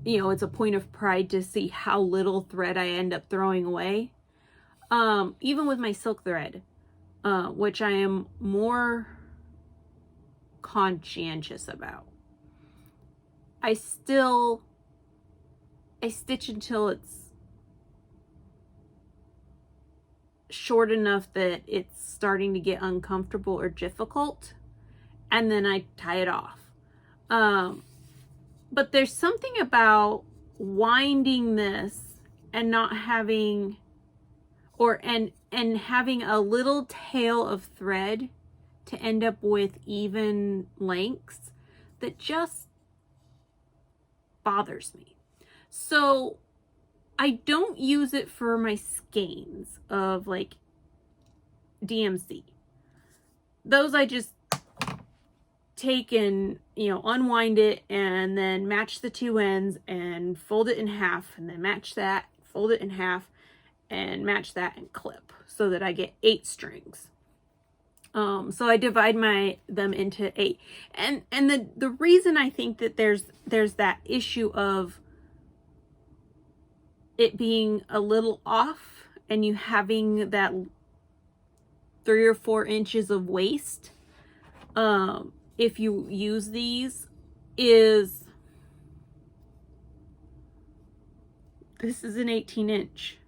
you know, it's a point of pride to see how little thread I end up throwing away. Even with my silk thread, which I am more conscientious about. I stitch until it's short enough that it's starting to get uncomfortable or difficult, and then I tie it off. But there's something about winding this and not having, and having a little tail of thread to end up with even lengths that just bothers me. So I don't use it for my skeins of like DMC. Those I just take and, you know, unwind it and then match the two ends and fold it in half, and then match that, fold it in half and match that and clip, so that I get 8 strings. So I divide them into 8. And the reason I think that there's that issue of it being a little off and you having that 3 or 4 inches of waste, if you use these, is this is an 18 inch.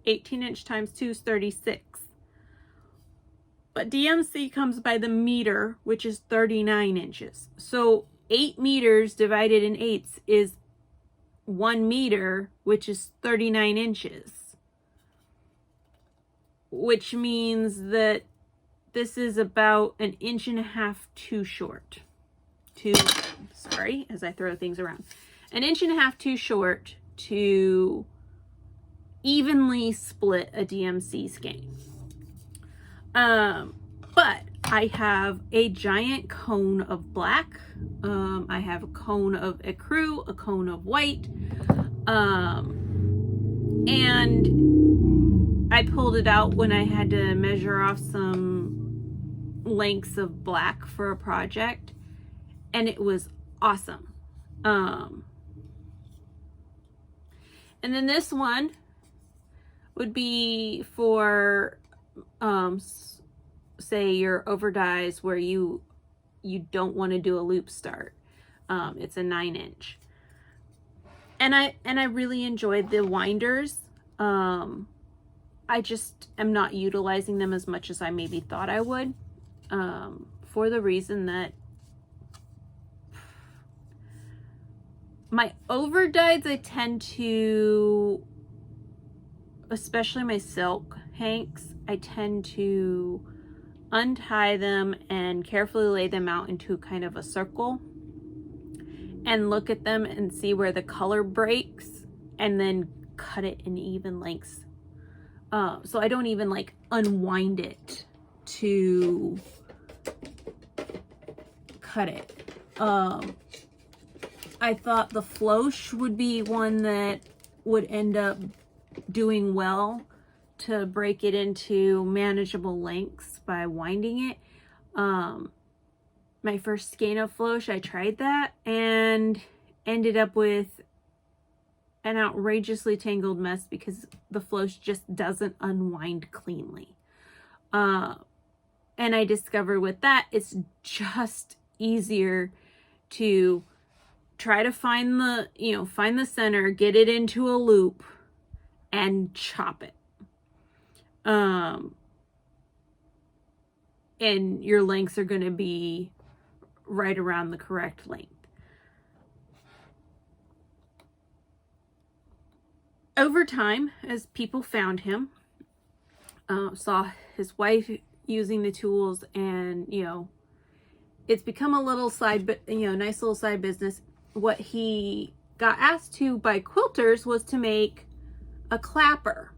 18 inch times 2 is 36. But DMC comes by the meter, which is 39 inches. So 8 meters divided in 8ths is 1 meter, which is 39 inches. Which means that this is about 1.5 inches too short. Sorry, as I throw things around. 1.5 inches too short to evenly split a DMC skein. But I have a giant cone of black. I have a cone of ecru, a cone of white. And I pulled it out when I had to measure off some lengths of black for a project, and it was awesome. And then this one would be for say your overdyes where you don't want to do a loop start. It's a 9 inch, and I really enjoyed the winders. I just am not utilizing them as much as I maybe thought I would, for the reason that my overdyes, I tend to, especially my silk hanks, I tend to untie them and carefully lay them out into kind of a circle and look at them and see where the color breaks, and then cut it in even lengths. So I don't even like unwind it to cut it. I thought the floche would be one that would end up doing well to break it into manageable lengths by winding it. My first skein of floche, I tried that and ended up with an outrageously tangled mess because the floche just doesn't unwind cleanly. And I discovered with that, it's just easier to try to find the, find the center, get it into a loop and chop it. And your lengths are going to be right around the correct length. Over time, as people found him, saw his wife using the tools, and it's become a little nice little side business. What he got asked to by quilters was to make a clapper,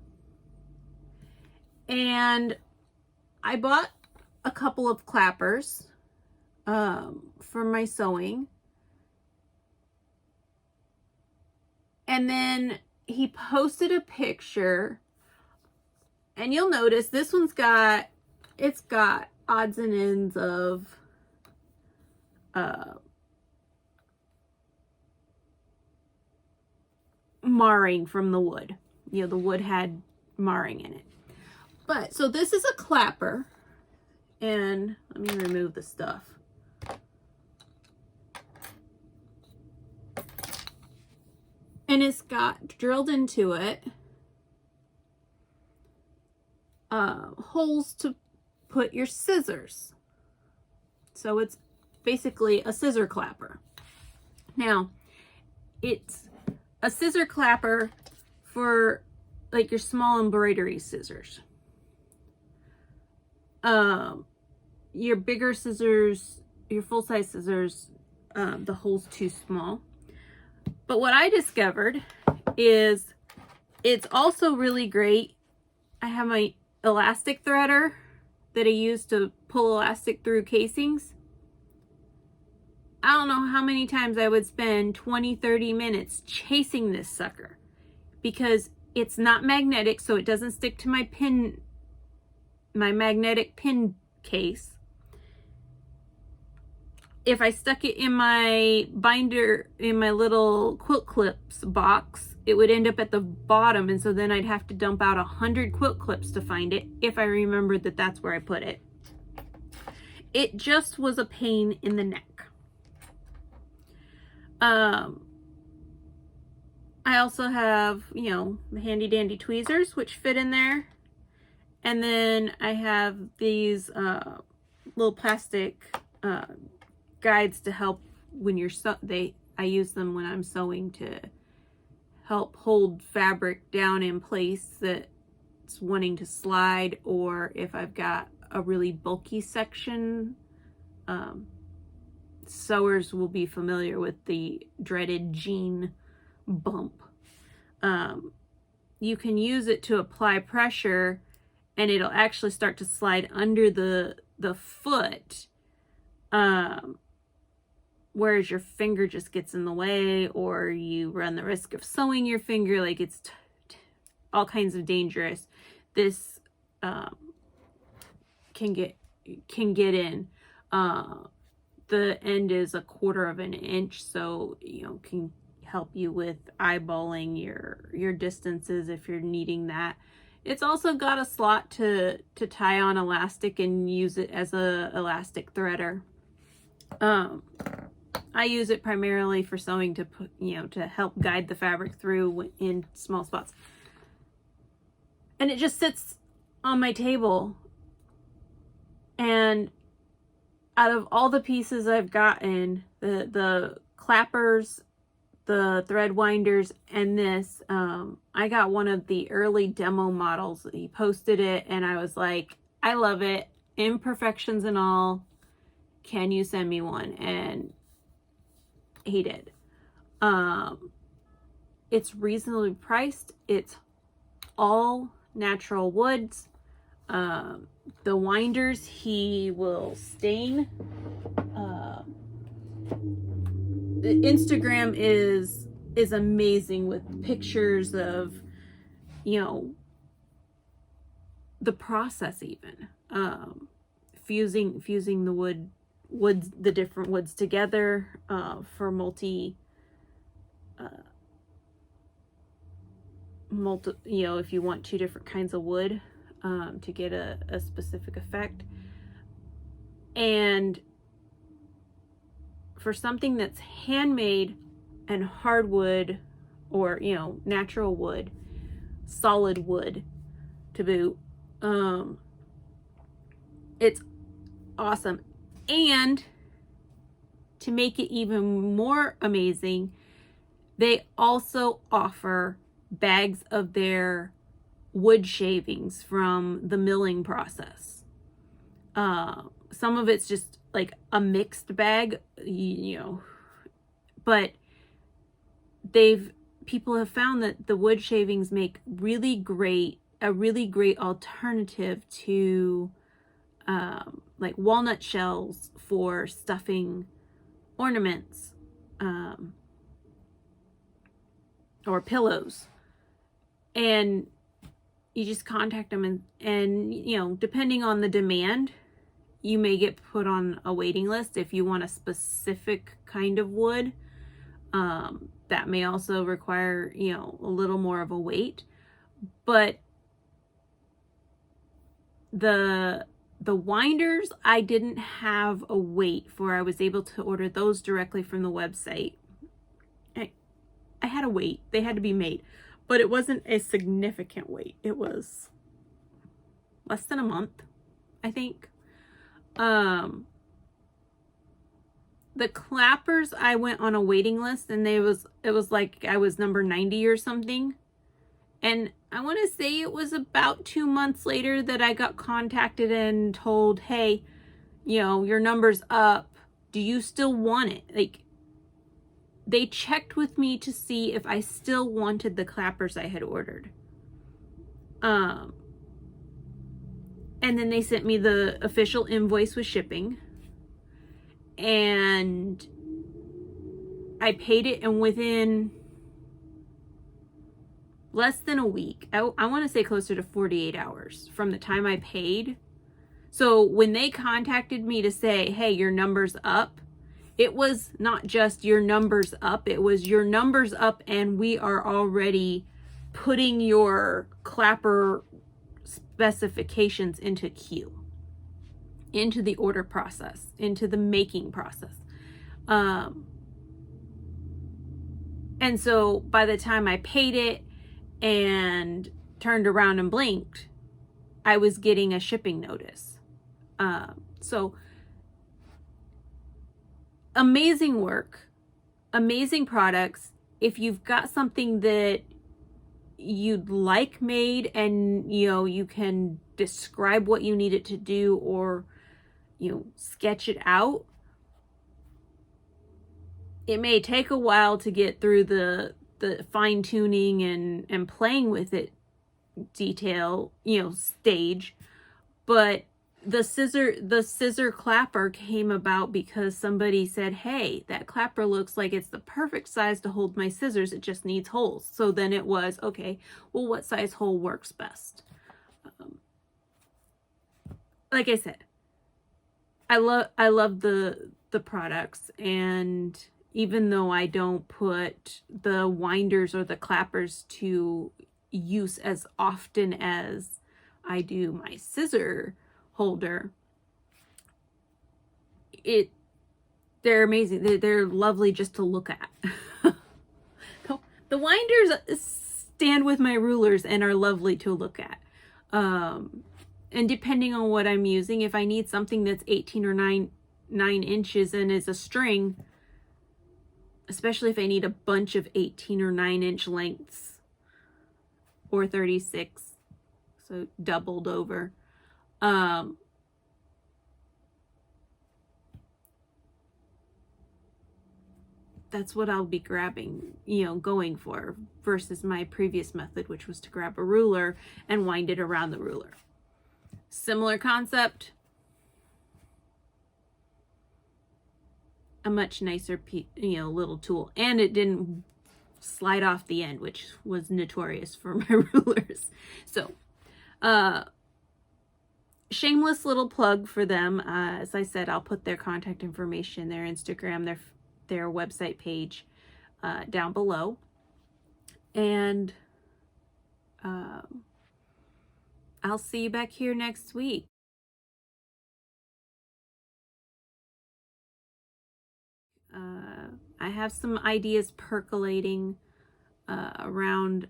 and I bought a couple of clappers for my sewing, and then he posted a picture, and you'll notice this one's got odds and ends of marring from the wood. You know, the wood had marring in it. But, so this is a clapper, and let me remove the stuff. And it's got drilled into it holes to put your scissors. So it's basically a scissor clapper. Now, it's a scissor clapper for like your small embroidery scissors. Your bigger scissors, your full-size scissors, the hole's too small. But what I discovered is it's also really great. I have my elastic threader that I use to pull elastic through casings. I don't know how many times I would spend 20-30 minutes chasing this sucker because it's not magnetic, so it doesn't stick to my magnetic pin case. If I stuck it in my binder, in my little quilt clips box, it would end up at the bottom, and so then I'd have to dump out 100 quilt clips to find it if I remembered that that's where I put it. It just was a pain in the neck. I also have, you know, the handy dandy tweezers, which fit in there. And then I have these little plastic guides to help when you're I use them when I'm sewing to help hold fabric down in place that's wanting to slide, or if I've got a really bulky section. Sewers will be familiar with the dreaded jean bump. You can use it to apply pressure, and it'll actually start to slide under the foot, whereas your finger just gets in the way, or you run the risk of sewing your finger. Like, it's all kinds of dangerous. This can get in. The end is 1/4 of an inch, so you know, can help you with eyeballing your distances if you're needing that. It's also got a slot to tie on elastic and use it as a elastic threader. I use it primarily for sewing to put, you know, to help guide the fabric through in small spots. And it just sits on my table, and out of all the pieces I've gotten, the clappers, the thread winders, and this, I got one of the early demo models. He posted it, and I was like, I love it, imperfections and all, can you send me one? And he did. It's reasonably priced. It's all natural woods. The winders he will stain. The Instagram is amazing with pictures of, you know, the process, even fusing the the different woods together for multi, you know, if you want 2 different kinds of wood to get a specific effect. And for something that's handmade and hardwood, or, you know, natural wood, solid wood to boot, it's awesome. And to make it even more amazing, they also offer bags of their wood shavings from the milling process. Some of it's just like a mixed bag, you know, but people have found that the wood shavings make a really great alternative to like walnut shells for stuffing ornaments, or pillows. And you just contact them, and you know, depending on the demand, you may get put on a waiting list if you want a specific kind of wood that may also require, you know, a little more of a wait. But the winders, I didn't have a wait for. I was able to order those directly from the website. I had a wait. They had to be made, but it wasn't a significant wait. It was less than a month, I think. The clappers, I went on a waiting list, and it was like I was number 90 or something. And I want to say it was about 2 months later that I got contacted and told, hey, you know, your number's up. Do you still want it? Like, they checked with me to see if I still wanted the clappers I had ordered. And then they sent me the official invoice with shipping. And I paid it, and within less than a week, I want to say closer to 48 hours from the time I paid. So when they contacted me to say, hey, your number's up, it was not just your number's up, it was your number's up and we are already putting your clapper specifications into queue, into the order process, into the making process. And so by the time I paid it and turned around and blinked, I was getting a shipping notice. So amazing work, amazing products. If you've got something that you'd like made, and you know, you can describe what you need it to do, or you know, sketch it out. It may take a while to get through the fine tuning and playing with it detail, you know, stage, but the scissor clapper came about because somebody said, hey, that clapper looks like it's the perfect size to hold my scissors, it just needs holes. So then it was, okay, well, what size hole works best? Like I said, I love the products, and even though I don't put the winders or the clappers to use as often as I do my scissor holder, they're amazing. They're lovely just to look at. The winders stand with my rulers and are lovely to look at. And depending on what I'm using, if I need something that's 18 or 9 inches and is a string, especially if I need a bunch of 18 or 9 inch lengths, or 36, so doubled over, that's what I'll be grabbing, you know, going for, versus my previous method, which was to grab a ruler and wind it around the ruler. Similar concept, a much nicer, you know, little tool, and it didn't slide off the end, which was notorious for my rulers. So, shameless little plug for them. As I said, I'll put their contact information, their Instagram, their website page down below. And I'll see you back here next week. I have some ideas percolating around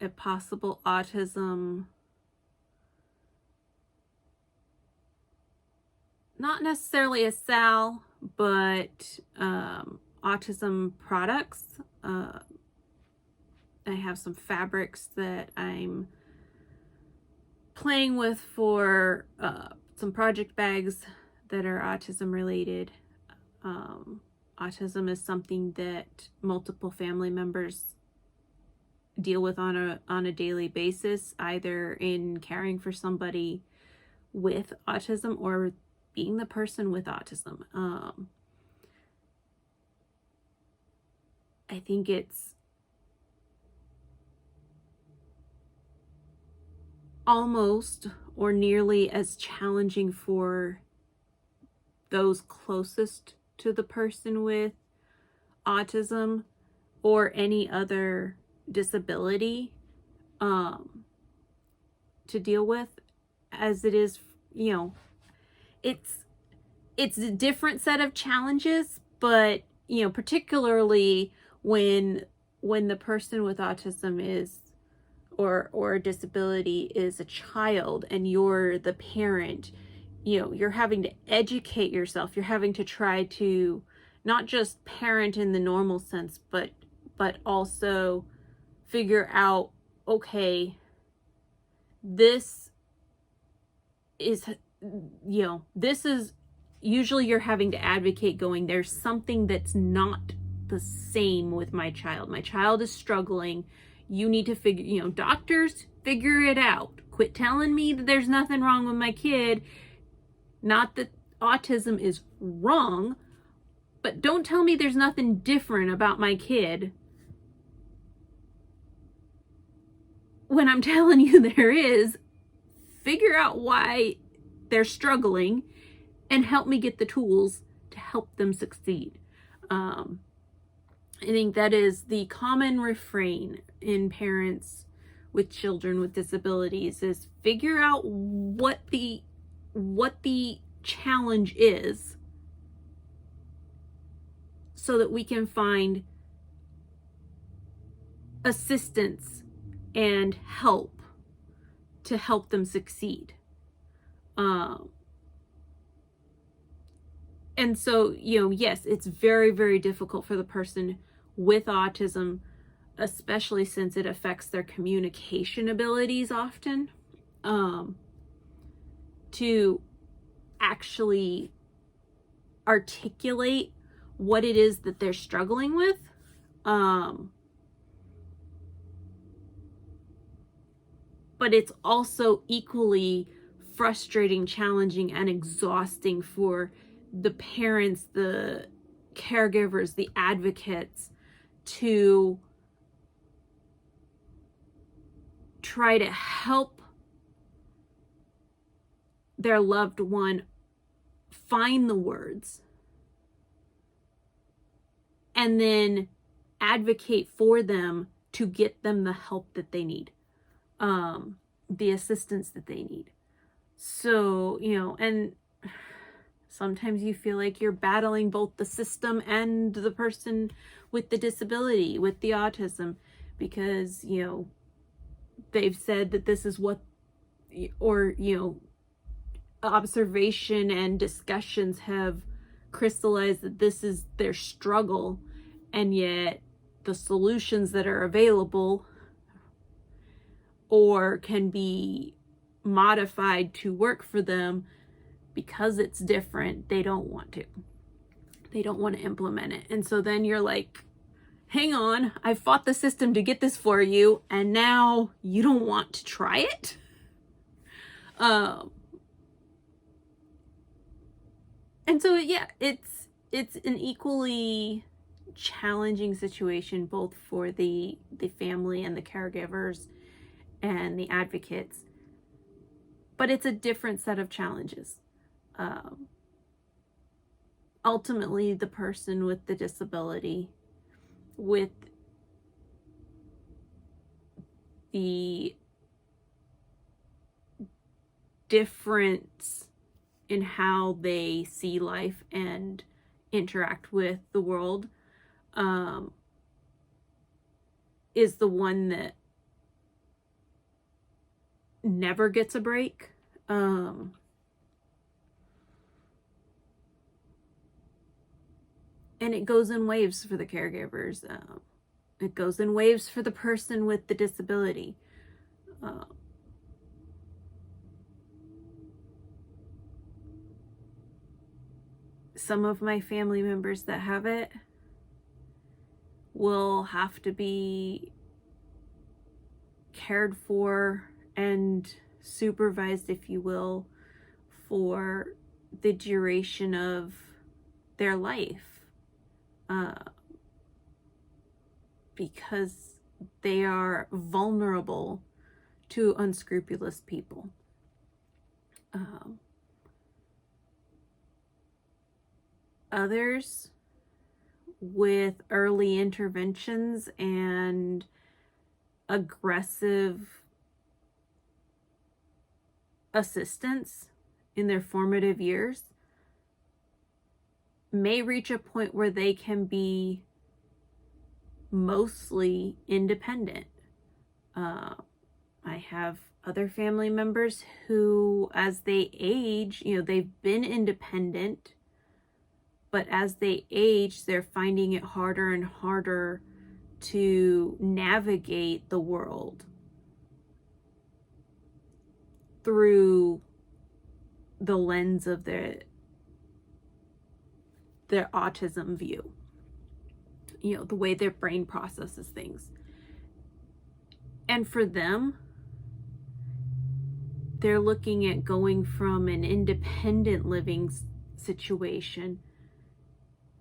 a possible autism, not necessarily a SAL, but autism products. I have some fabrics that I'm playing with for some project bags that are autism related. Autism is something that multiple family members deal with on a daily basis, either in caring for somebody with autism or being the person with autism. I think it's almost or nearly as challenging for those closest to the person with autism or any other disability to deal with, as it is, you know, it's a different set of challenges, but, you know, particularly when the person with autism is, or a disability is a child and you're the parent, you know, you're having to educate yourself. You're having to try to not just parent in the normal sense, but also figure out, okay, this is, you know, this is, usually you're having to advocate, going, there's something that's not the same with my child. My child is struggling. You need to figure, you know, doctors, figure it out. Quit telling me that there's nothing wrong with my kid. Not that autism is wrong, but don't tell me there's nothing different about my kid when I'm telling you there is. Figure out why they're struggling and help me get the tools to help them succeed. I think that is the common refrain in parents with children with disabilities, is figure out what the challenge is so that we can find assistance and help to help them succeed. And so, you know, yes, it's very, very difficult for the person with autism, especially since it affects their communication abilities often, to actually articulate what it is that they're struggling with. But it's also equally frustrating, challenging, and exhausting for the parents, the caregivers, the advocates, to try to help their loved one find the words and then advocate for them to get them the help that they need, the assistance that they need. So, you know, and sometimes you feel like you're battling both the system and the person with the disability, with the autism, because, you know, they've said that this is what, or, you know, observation and discussions have crystallized that this is their struggle, and yet the solutions that are available or can be modified to work for them, because it's different, they don't want to. They don't want to implement it. And so then you're like, hang on, I fought the system to get this for you, and now you don't want to try it? And so, yeah, it's an equally challenging situation, both for the family and the caregivers and the advocates, but it's a different set of challenges. Ultimately, the person with the disability, with the difference in how they see life and interact with the world, is the one that never gets a break. And it goes in waves for the caregivers. It goes in waves for the person with the disability. Some of my family members that have it will have to be cared for and supervised, if you will, for the duration of their life, because they are vulnerable to unscrupulous people. Others with early interventions and aggressive assistance in their formative years may reach a point where they can be mostly independent. I have other family members who, as they age, they've been independent, but as they age, they're finding it harder and harder to navigate the world through the lens of their autism view, the way their brain processes things. And for them, they're looking at going from an independent living situation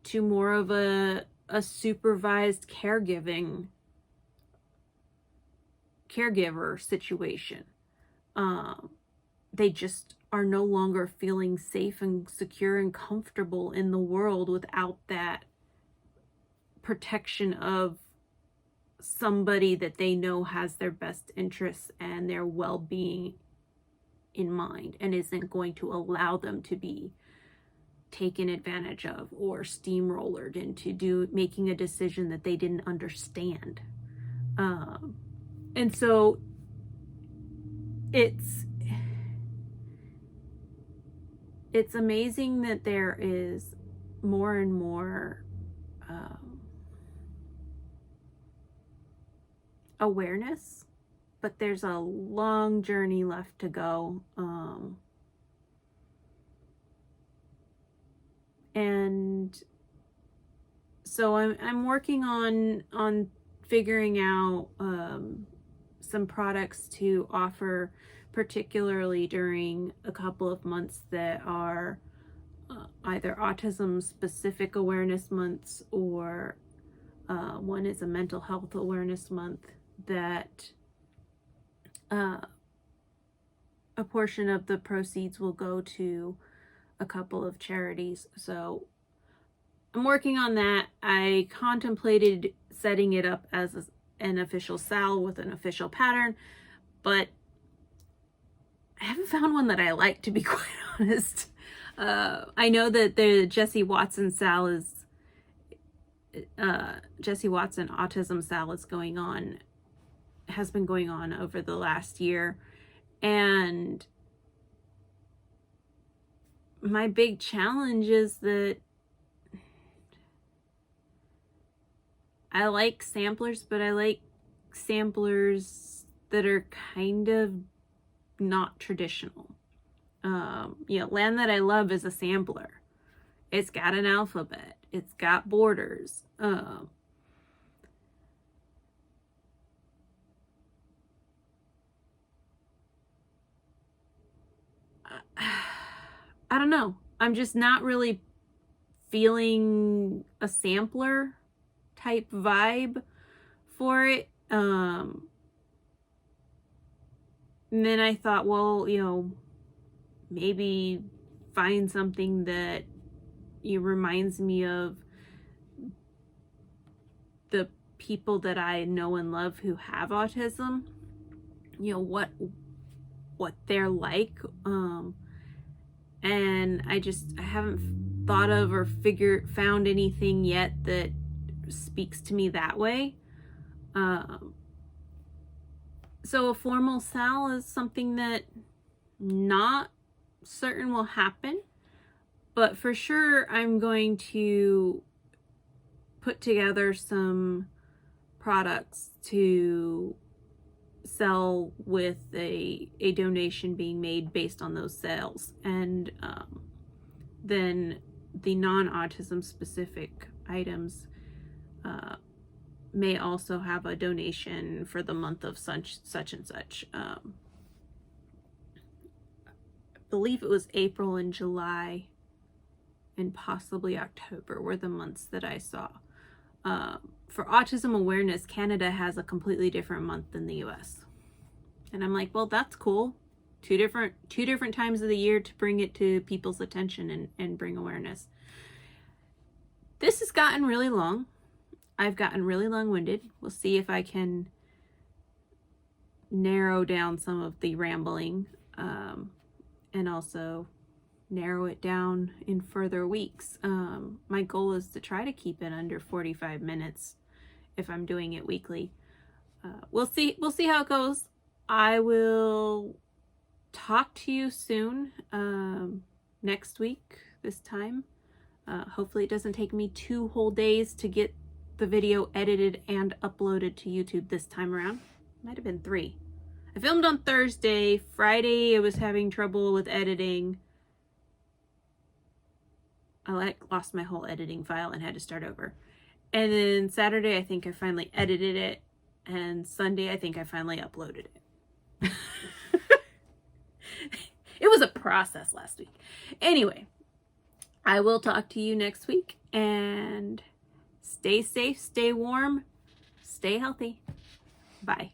to more of a supervised caregiver situation. They just are no longer feeling safe and secure and comfortable in the world without that protection of somebody that they know has their best interests and their well-being in mind and isn't going to allow them to be taken advantage of or steamrollered into making a decision that they didn't understand. And so it's amazing that there is more and more awareness, but there's a long journey left to go. And so I'm working on figuring out some products to offer, particularly during a couple of months that are either autism specific awareness months, or one is a mental health awareness month, that a portion of the proceeds will go to a couple of charities. So I'm working on that. I contemplated setting it up as an official sal with an official pattern, but I haven't found one that I like, to be quite honest. I know that the Jessie Watson sal is Jessie Watson autism sal has been going on over the last year, and my big challenge is that I like samplers, but I like samplers that are kind of not traditional. Land That I Love is a sampler. It's got an alphabet. It's got borders. I don't know. I'm just not really feeling a sampler type vibe for it. And then I thought, well, maybe find something that reminds me of the people that I know and love who have autism, what they're like. And I haven't thought of or found anything yet that speaks to me that way. So a formal sal is something that not certain will happen, but for sure I'm going to put together some products to sell with a donation being made based on those sales. And then the non-autism specific items may also have a donation for the month of such and such. I believe it was April and July and possibly October were the months that I saw. For Autism Awareness, Canada has a completely different month than the US. And I'm like, well, that's cool. Two different times of the year to bring it to people's attention and bring awareness. This has gotten really long. I've gotten really long-winded. We'll see if I can narrow down some of the rambling, and also narrow it down in further weeks. My goal is to try to keep it under 45 minutes if I'm doing it weekly. We'll see how it goes. I will talk to you soon, next week this time. Hopefully it doesn't take me 2 whole days to get the video edited and uploaded to YouTube this time around. Might have been 3. I filmed on Thursday. Friday I was having trouble with editing. I lost my whole editing file and had to start over. And then Saturday I think I finally edited it, and Sunday I think I finally uploaded it. It was a process last week. Anyway, I will talk to you next week, and stay safe, stay warm, stay healthy. Bye.